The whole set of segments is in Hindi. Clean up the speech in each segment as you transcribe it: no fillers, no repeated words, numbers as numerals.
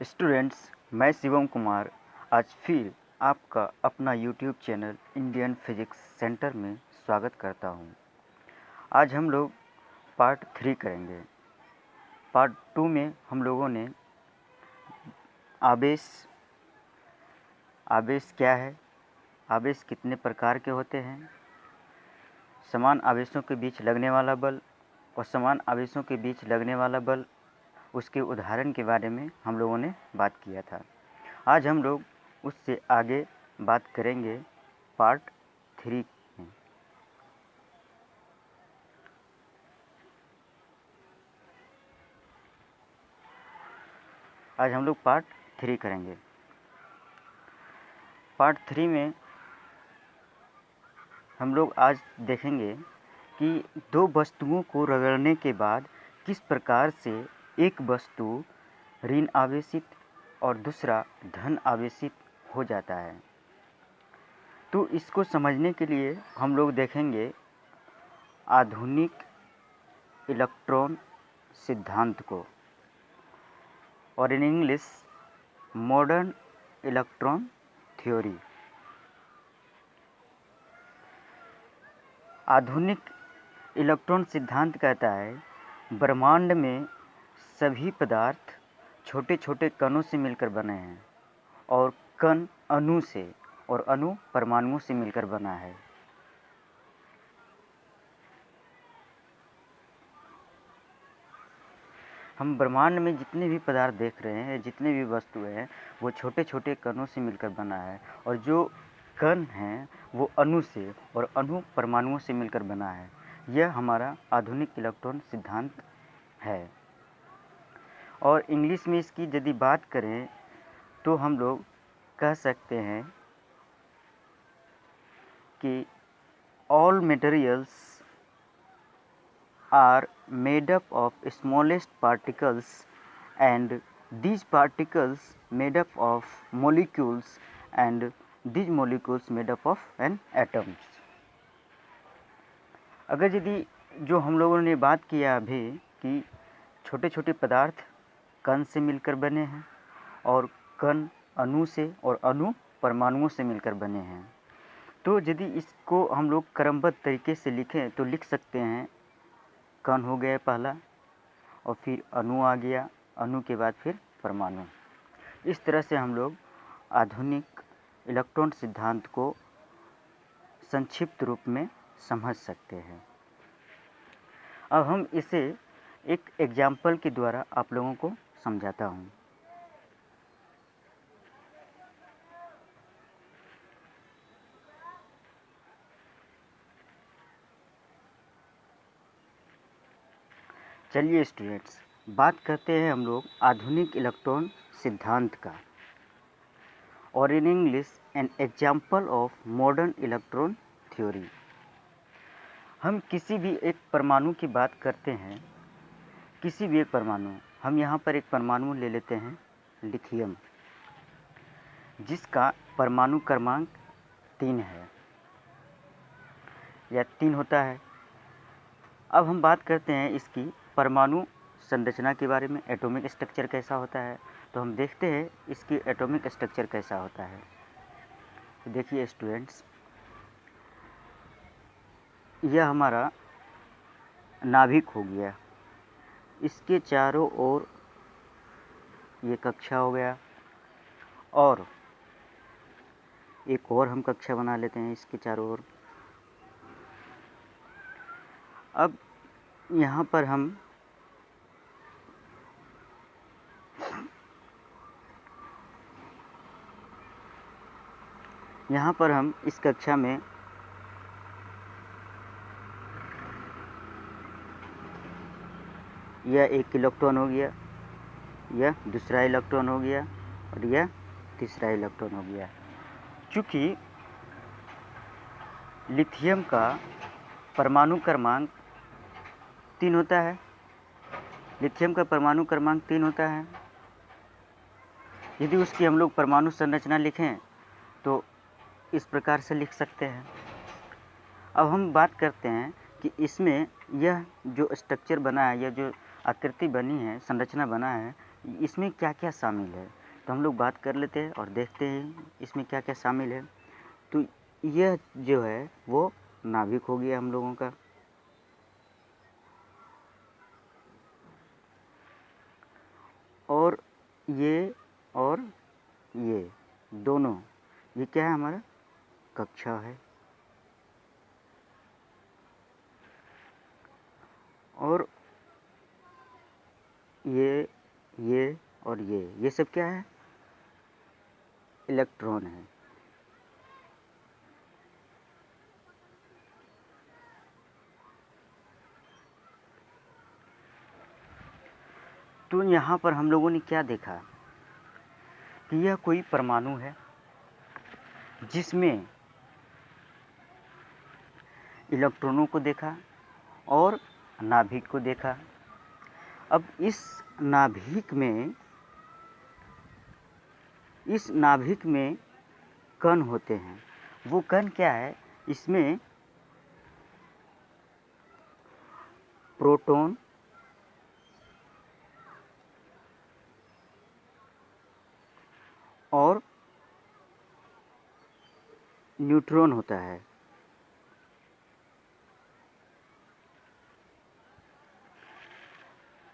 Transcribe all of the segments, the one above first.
स्टूडेंट्स, मैं शिवम कुमार आज फिर आपका अपना YouTube channel Indian physics centre में स्वागत करता हूं। आज हम लोग पार्ट 3 करेंगे। पार्ट 2 में हम लोगों ने आवेश क्या है, आवेश कितने प्रकार के होते हैं, समान आवेशों के बीच लगने वाला बल और समान आवेशों के बीच लगने वाला बल, उसके उदाहरण के बारे में हम लोगों ने बात किया था। आज हम लोग उससे आगे बात करेंगे पार्ट 3 में। आज हम लोग पार्ट 3 करेंगे। पार्ट 3 में हम लोग आज देखेंगे कि दो वस्तुओं को रगड़ने के बाद किस प्रकार से एक वस्तु ऋण आवेशित और दूसरा धन आवेशित हो जाता है। तो इसको समझने के लिए हम लोग देखेंगे आधुनिक इलेक्ट्रॉन सिद्धांत को, और in English modern electron theory. आधुनिक इलेक्ट्रॉन सिद्धांत कहता है ब्रह्मांड में सभी पदार्थ छोटे छोटे कणों से मिलकर बने हैं और कण अणु से और अणु परमाणुओं से मिलकर बना है। हम ब्रह्मांड में जितने भी पदार्थ देख रहे हैं, जितने भी वस्तुएं हैं, वो छोटे छोटे कणों से मिलकर बना है, और जो कण हैं वो अणु से और अणु परमाणुओं से मिलकर बना है। यह हमारा आधुनिक इलेक्ट्रॉन सिद्धांत है। और इंग्लिश में इसकी यदि बात करें तो हम लोग कह सकते हैं कि all materials are made up of smallest particles, and these particles made up of molecules, and these molecules made up of an atoms। अगर यदि जो हम लोगों ने बात किया अभी कि छोटे छोटे पदार्थ कण से मिलकर बने हैं और कण अणु से और अणु परमाणुओं से मिलकर बने हैं, तो यदि इसको हम लोग क्रमबद्ध तरीके से लिखें तो लिख सकते हैं कण हो गया पहला, और फिर अणु आ गया, अणु के बाद फिर परमाणु। इस तरह से हम लोग आधुनिक इलेक्ट्रॉन सिद्धांत को संक्षिप्त रूप में समझ सकते हैं। अब हम इसे एक एग्जाम्पल के द्वारा आप लोगों को समझाता हूँ। चलिए स्टूडेंट्स, बात करते हैं हम लोग आधुनिक इलेक्ट्रॉन सिद्धांत का, और in English an example of modern electron theory. हम किसी भी एक परमाणु की बात करते हैं, किसी भी एक परमाणु, हम यहाँ पर एक परमाणु ले लेते हैं लिथियम, जिसका परमाणु क्रमांक 3 है या 3 होता है। अब हम बात करते हैं इसकी परमाणु संरचना के बारे में, एटॉमिक स्ट्रक्चर कैसा होता है। तो हम देखते हैं इसकी एटॉमिक स्ट्रक्चर कैसा होता है। तो देखिए स्टूडेंट्स, यह हमारा नाभिक हो गया, इसके चारों ओर ये कक्षा हो गया, और एक और हम कक्षा बना लेते हैं इसके चारों ओर। अब यहाँ पर हम इस कक्षा में यह एक इलेक्ट्रॉन हो गया, यह दूसरा इलेक्ट्रॉन हो गया, और यह तीसरा इलेक्ट्रॉन हो गया। चूँकि लिथियम का परमाणु क्रमांक 3 होता है, लिथियम का परमाणु क्रमांक 3 होता है, यदि उसकी हम लोग परमाणु संरचना लिखें तो इस प्रकार से लिख सकते हैं। अब हम बात करते हैं कि इसमें यह जो स्ट्रक्चर बना है, यह जो आकृति बनी है, संरचना बना है, इसमें क्या क्या शामिल है, तो हम लोग बात कर लेते हैं और देखते हैं इसमें क्या क्या शामिल है। तो यह जो है वो नाभिक हो गया हम लोगों का। और ये दोनों, ये क्या है, हमारा कक्षा है। और ये और ये सब क्या है, इलेक्ट्रॉन है। तो यहाँ पर हम लोगों ने क्या देखा कि यह कोई परमाणु है जिसमें इलेक्ट्रॉनों को देखा और नाभिक को देखा। अब इस नाभिक में कण होते हैं। वो कण क्या है, इसमें प्रोटॉन और न्यूट्रॉन होता है।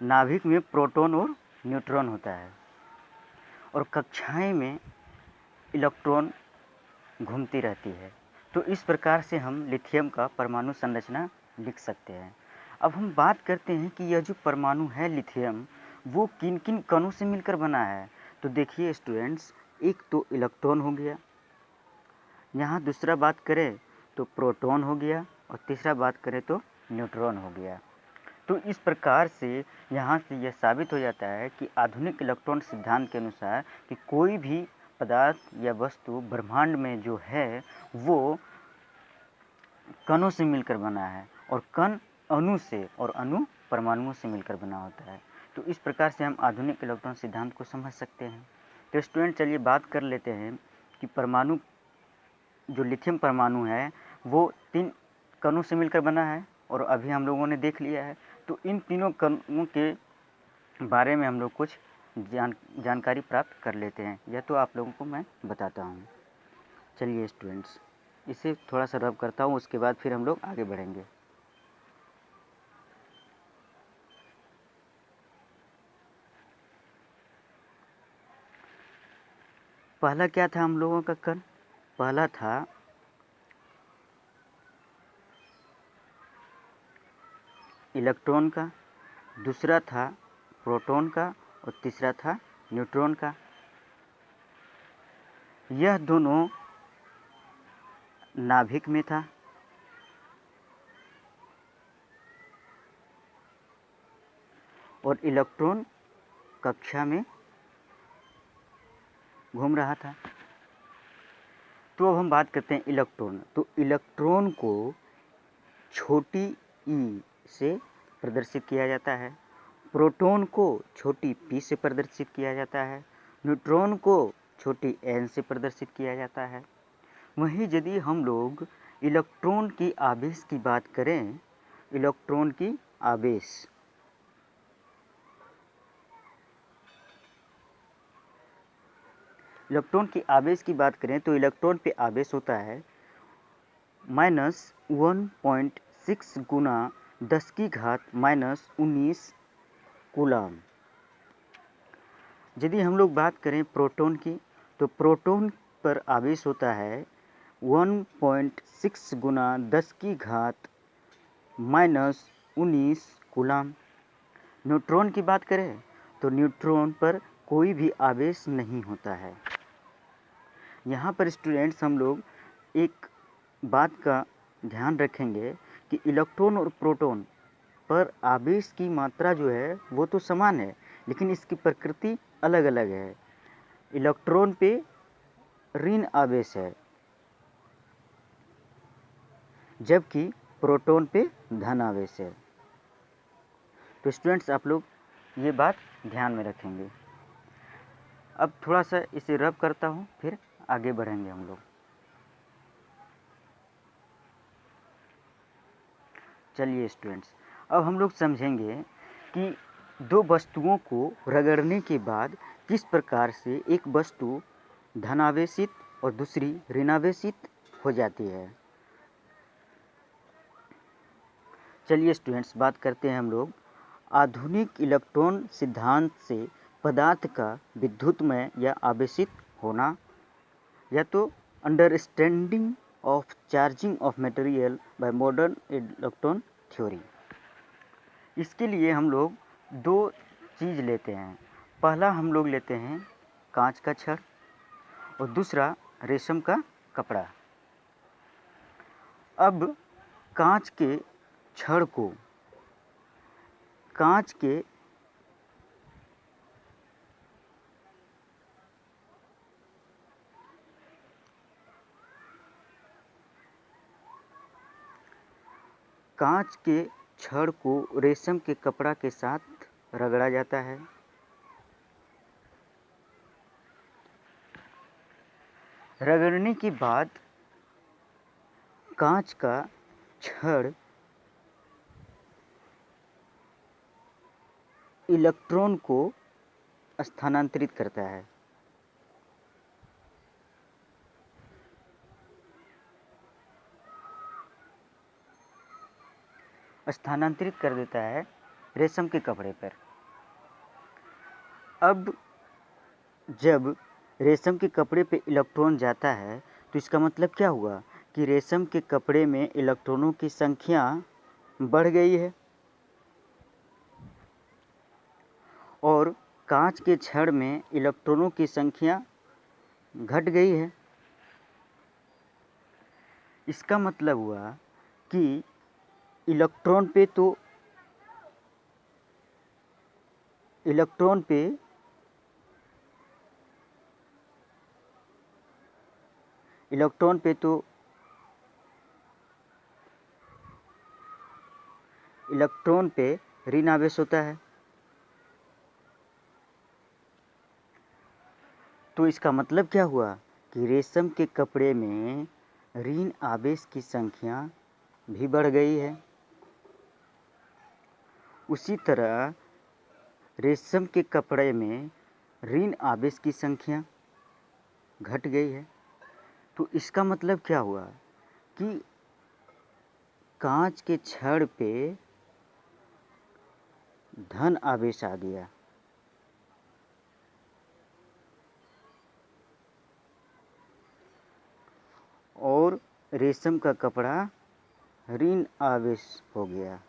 नाभिक में प्रोटॉन और न्यूट्रॉन होता है और कक्षाएं में इलेक्ट्रॉन घूमती रहती है। तो इस प्रकार से हम लिथियम का परमाणु संरचना लिख सकते हैं। अब हम बात करते हैं कि यह जो परमाणु है लिथियम, वो किन किन कणों से मिलकर बना है। तो देखिए स्टूडेंट्स, एक तो इलेक्ट्रॉन हो गया, यहाँ दूसरा बात करें तो प्रोटॉन हो गया, और तीसरा बात करें तो न्यूट्रॉन हो गया। तो इस प्रकार से यहाँ से यह साबित हो जाता है कि आधुनिक इलेक्ट्रॉन सिद्धांत के अनुसार कि कोई भी पदार्थ या वस्तु ब्रह्मांड में जो है वो कणों से मिलकर बना है, और कण अणु से और अणु परमाणुओं से मिलकर बना होता है। तो इस प्रकार से हम आधुनिक इलेक्ट्रॉन सिद्धांत को समझ सकते हैं। तो स्टूडेंट, चलिए बात कर लेते हैं कि परमाणु, जो लिथियम परमाणु है वो 3 कणों से मिलकर बना है, और अभी हम लोगों ने देख लिया है। तो इन तीनों कणों के बारे में हम लोग कुछ जानकारी प्राप्त कर लेते हैं, या तो आप लोगों को मैं बताता हूँ। चलिए स्टूडेंट्स, इसे थोड़ा सा रब करता हूँ, उसके बाद फिर हम लोग आगे बढ़ेंगे। पहला क्या था हम लोगों का कण, पहला था इलेक्ट्रॉन का, दूसरा था प्रोटॉन का, और तीसरा था न्यूट्रॉन का। यह दोनों नाभिक में था, और इलेक्ट्रॉन कक्षा में घूम रहा था। तो अब हम बात करते हैं इलेक्ट्रॉन। तो इलेक्ट्रॉन को छोटी ई से प्रदर्शित किया जाता है, प्रोटॉन को छोटी p से प्रदर्शित किया जाता है, न्यूट्रॉन को छोटी n से प्रदर्शित किया जाता है। वहीं यदि हम लोग इलेक्ट्रॉन की आवेश की बात करें, इलेक्ट्रॉन की आवेश, इलेक्ट्रॉन की आवेश की बात करें तो इलेक्ट्रॉन पे आवेश होता है -1.6 गुना 10 की घात -19 कूलम। यदि हम लोग बात करें प्रोटॉन की, तो प्रोटॉन पर आवेश होता है 1.6 गुना 10 की घात -19 कूलम। न्यूट्रॉन की बात करें तो न्यूट्रॉन पर कोई भी आवेश नहीं होता है। यहाँ पर स्टूडेंट्स हम लोग एक बात का ध्यान रखेंगे कि इलेक्ट्रॉन और प्रोटॉन पर आवेश की मात्रा जो है वो तो समान है, लेकिन इसकी प्रकृति अलग अलग है। इलेक्ट्रॉन पे ऋण आवेश है, जबकि प्रोटॉन पे धन आवेश है। तो स्टूडेंट्स, आप लोग ये बात ध्यान में रखेंगे। अब थोड़ा सा इसे रब करता हूँ, फिर आगे बढ़ेंगे हम लोग। चलिए स्टूडेंट्स, अब हम लोग समझेंगे कि दो वस्तुओं को रगड़ने के बाद किस प्रकार से एक वस्तु धनावेशित और दूसरी ऋणावेशित हो जाती है। चलिए स्टूडेंट्स, बात करते हैं हम लोग आधुनिक इलेक्ट्रॉन सिद्धांत से पदार्थ का विद्युतमय या आवेशित होना, या तो understanding of charging of material by modern electron theory. इसके लिए हम लोग दो चीज़ लेते हैं। पहला हम लोग लेते हैं कांच का छड़ और दूसरा रेशम का कपड़ा। अब कांच के छड़ को कांच के छड़ को रेशम के कपड़ा के साथ रगड़ा जाता है। रगड़ने के बाद कांच का छड़ इलेक्ट्रॉन को स्थानांतरित करता है। स्थानांतरित कर देता है रेशम के कपड़े पर। अब जब रेशम के कपड़े पे इलेक्ट्रॉन जाता है तो इसका मतलब क्या हुआ कि रेशम के कपड़े में इलेक्ट्रॉनों की संख्या बढ़ गई है और कांच के छड़ में इलेक्ट्रॉनों की संख्या घट गई है। इसका मतलब हुआ कि इलेक्ट्रॉन पे ऋण आवेश होता है। तो इसका मतलब क्या हुआ कि रेशम के कपड़े में ऋण आवेश की संख्या भी बढ़ गई है। उसी तरह रेशम के कपड़े में ऋण आवेश की संख्या घट गई है। तो इसका मतलब क्या हुआ कि कांच के छड़ पे धन आवेश आ गया और रेशम का कपड़ा ऋण आवेश हो गया।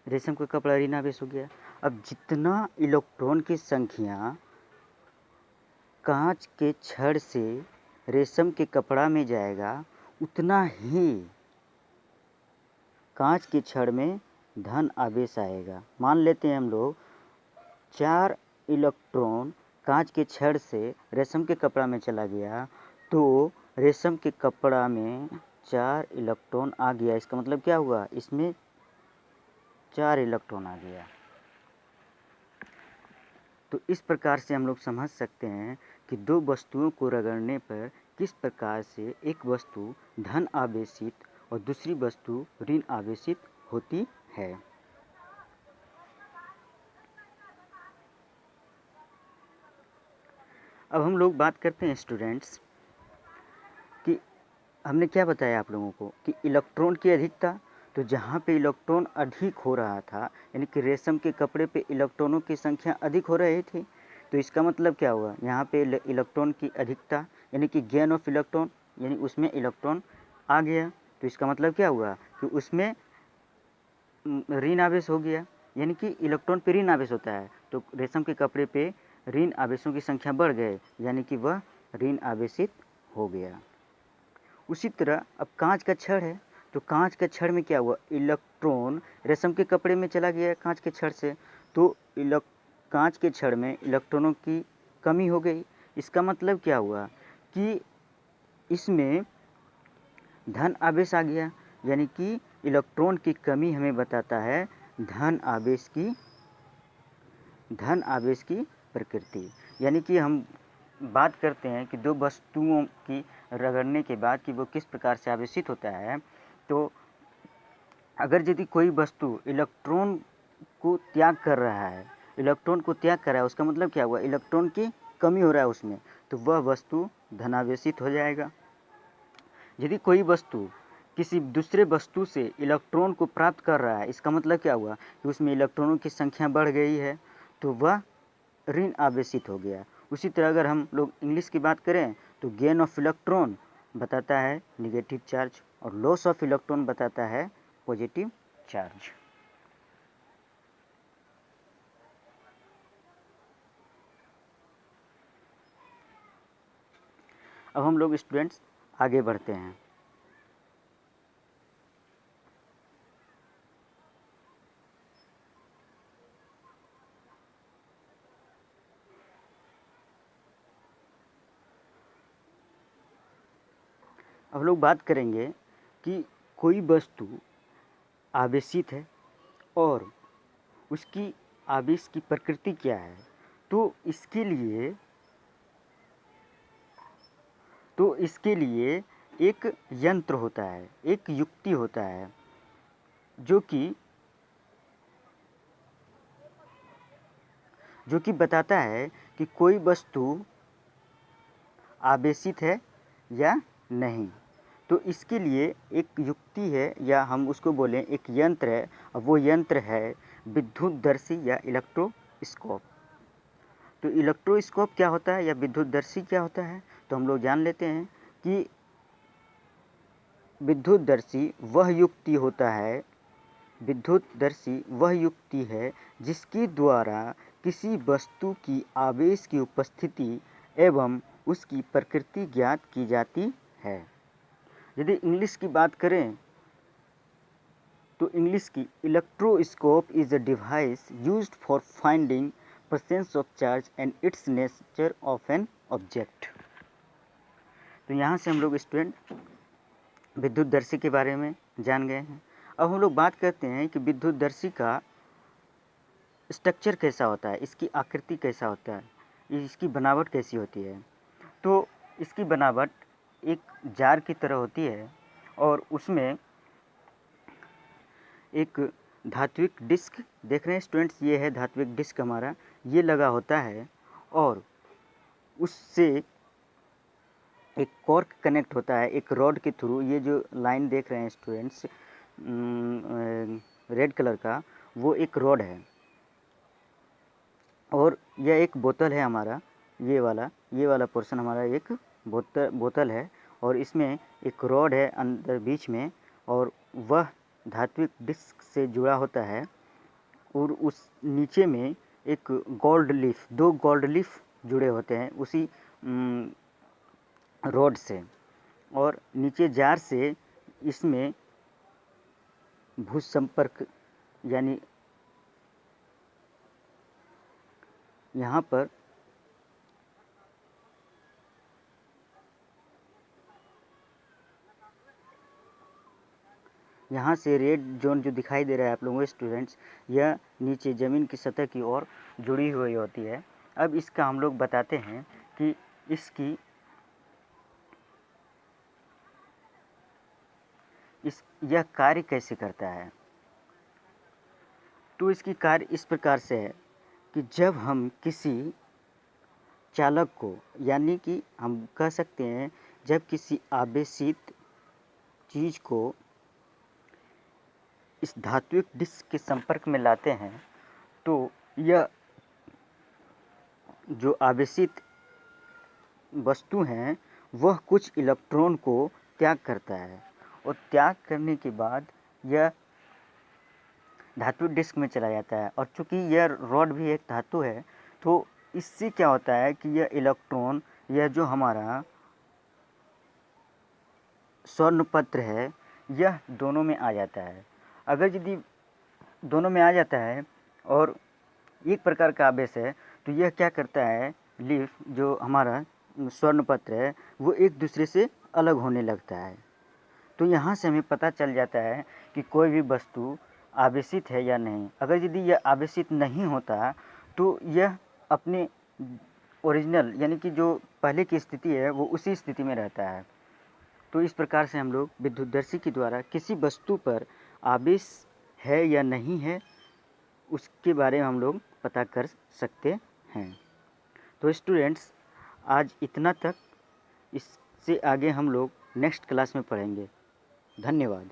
रेशम का कपड़ा ऋण आवेश हो गया। अब जितना इलेक्ट्रॉन की संख्या कांच के छड़ से रेशम के कपड़ा में जाएगा उतना ही कांच के छड़ में धन आवेश आएगा। मान लेते हैं हम लोग 4 इलेक्ट्रॉन कांच के छड़ से रेशम के कपड़ा में चला गया तो रेशम के कपड़ा में 4 इलेक्ट्रॉन आ गया। इसका मतलब क्या हुआ, इसमें 4 इलेक्ट्रॉन आ गया। तो इस प्रकार से हम लोग समझ सकते हैं कि दो वस्तुओं को रगड़ने पर किस प्रकार से एक वस्तु धन आवेशित और दूसरी वस्तु ऋण आवेशित होती है। अब हम लोग बात करते हैं स्टूडेंट्स कि हमने क्या बताया आप लोगों को कि इलेक्ट्रॉन की अधिकता, तो जहाँ पे इलेक्ट्रॉन अधिक हो रहा था यानी कि रेशम के कपड़े पे इलेक्ट्रॉनों की संख्या अधिक हो रही थी, तो इसका मतलब क्या हुआ, यहाँ पे इलेक्ट्रॉन की अधिकता यानी कि गेन ऑफ इलेक्ट्रॉन यानी उसमें इलेक्ट्रॉन आ गया। तो इसका मतलब क्या हुआ कि उसमें ऋण आवेश हो गया, यानी कि इलेक्ट्रॉन पे ऋण आवेश होता है तो रेशम के कपड़े पे ऋण आवेशों की संख्या बढ़ गए यानी कि वह ऋण आवेशित हो गया। उसी तरह अब कांच का छड़ है तो कांच के छड़ में क्या हुआ, इलेक्ट्रॉन रेशम के कपड़े में चला गया कांच के छड़ से, तो कांच के छड़ में इलेक्ट्रॉनों की कमी हो गई। इसका मतलब क्या हुआ कि इसमें धन आवेश आ गया, यानी कि इलेक्ट्रॉन की कमी हमें बताता है धन आवेश की प्रकृति। यानी कि हम बात करते हैं कि दो वस्तुओं की रगड़ने के बाद कि वो किस प्रकार से आवेशित होता है। तो अगर यदि कोई वस्तु इलेक्ट्रॉन को त्याग कर रहा है, उसका मतलब क्या हुआ, इलेक्ट्रॉन की कमी हो रहा है उसमें, तो वह वस्तु धनावेशित हो जाएगा। यदि कोई वस्तु किसी दूसरे वस्तु से इलेक्ट्रॉन को प्राप्त कर रहा है, इसका मतलब क्या हुआ कि उसमें इलेक्ट्रॉनों की संख्या बढ़ गई है, तो वह ऋण आवेशित हो गया। उसी तरह अगर हम लोग इंग्लिश की बात करें तो गेन ऑफ इलेक्ट्रॉन बताता है निगेटिव चार्ज और लॉस ऑफ इलेक्ट्रॉन बताता है पॉजिटिव चार्ज। अब हम लोग स्टूडेंट्स आगे बढ़ते हैं। अब लोग बात करेंगे कि कोई वस्तु आवेशित है और उसकी आवेश की प्रकृति क्या है। तो इसके लिए एक यंत्र होता है, एक युक्ति होता है जो कि बताता है कि कोई वस्तु आवेशित है या नहीं। तो इसके लिए एक युक्ति है या हम उसको बोलें एक यंत्र है, और वो यंत्र है विद्युतदर्शी या इलेक्ट्रोस्कोप। तो इलेक्ट्रोस्कोप क्या होता है या विद्युतदर्शी क्या होता है, तो हम लोग जान लेते हैं कि विद्युतदर्शी वह युक्ति है जिसके द्वारा किसी वस्तु की आवेश की उपस्थिति एवं उसकी प्रकृति ज्ञात की जाती है। यदि इंग्लिश की बात करें तो इंग्लिश की electroscope is a device used for finding presence of charge and it's nature of an object. तो यहाँ से हम लोग स्टूडेंट विद्युतदर्शी के बारे में जान गए हैं। अब हम लोग बात करते हैं कि विद्युतदर्शी का स्ट्रक्चर कैसा होता है, इसकी आकृति कैसा होता है, इसकी बनावट कैसी होती है। तो इसकी बनावट एक जार की तरह होती है और उसमें एक धात्विक डिस्क, देख रहे हैं स्टूडेंट्स, ये है धात्विक डिस्क हमारा, ये लगा होता है और उससे एक कॉर्क कनेक्ट होता है एक रॉड के थ्रू। ये जो लाइन देख रहे हैं स्टूडेंट्स रेड कलर का, वो एक रॉड है और यह एक बोतल है हमारा, ये वाला पोर्शन हमारा एक बोतल है और इसमें एक रॉड है अंदर बीच में और वह धात्विक डिस्क से जुड़ा होता है और उस नीचे में एक दो गोल्ड लीफ जुड़े होते हैं उसी रॉड से, और नीचे जार से इसमें भूसंपर्क यानी यहाँ से रेड जोन जो दिखाई दे रहा है आप लोगों को स्टूडेंट्स, यह नीचे ज़मीन की सतह की ओर जुड़ी हुई होती है। अब इसका हम लोग बताते हैं कि यह कार्य कैसे करता है। तो इसकी कार्य इस प्रकार से है कि जब हम किसी चालक को, यानी कि हम कह सकते हैं जब किसी आवेशित चीज़ को इस धात्विक डिस्क के संपर्क में लाते हैं, तो यह जो आवेशित वस्तु हैं वह कुछ इलेक्ट्रॉन को त्याग करता है और त्याग करने के बाद यह धात्विक डिस्क में चला जाता है। और चूँकि यह रॉड भी एक धातु है, तो इससे क्या होता है कि यह इलेक्ट्रॉन, यह जो हमारा स्वर्णपत्र है, यह दोनों में आ जाता है। अगर यदि दोनों में आ जाता है और एक प्रकार का आवेश है, तो यह क्या करता है, लीफ जो हमारा स्वर्णपत्र है वो एक दूसरे से अलग होने लगता है। तो यहाँ से हमें पता चल जाता है कि कोई भी वस्तु आवेशित है या नहीं। अगर यदि यह आवेशित नहीं होता तो यह अपने ओरिजिनल यानी कि जो पहले की स्थिति है वो उसी स्थिति में रहता है। तो इस प्रकार से हम लोग विद्युतदर्शी के द्वारा किसी वस्तु पर आवेश है या नहीं है उसके बारे में हम लोग पता कर सकते हैं। तो स्टूडेंट्स आज इतना तक, इससे आगे हम लोग नेक्स्ट क्लास में पढ़ेंगे। धन्यवाद।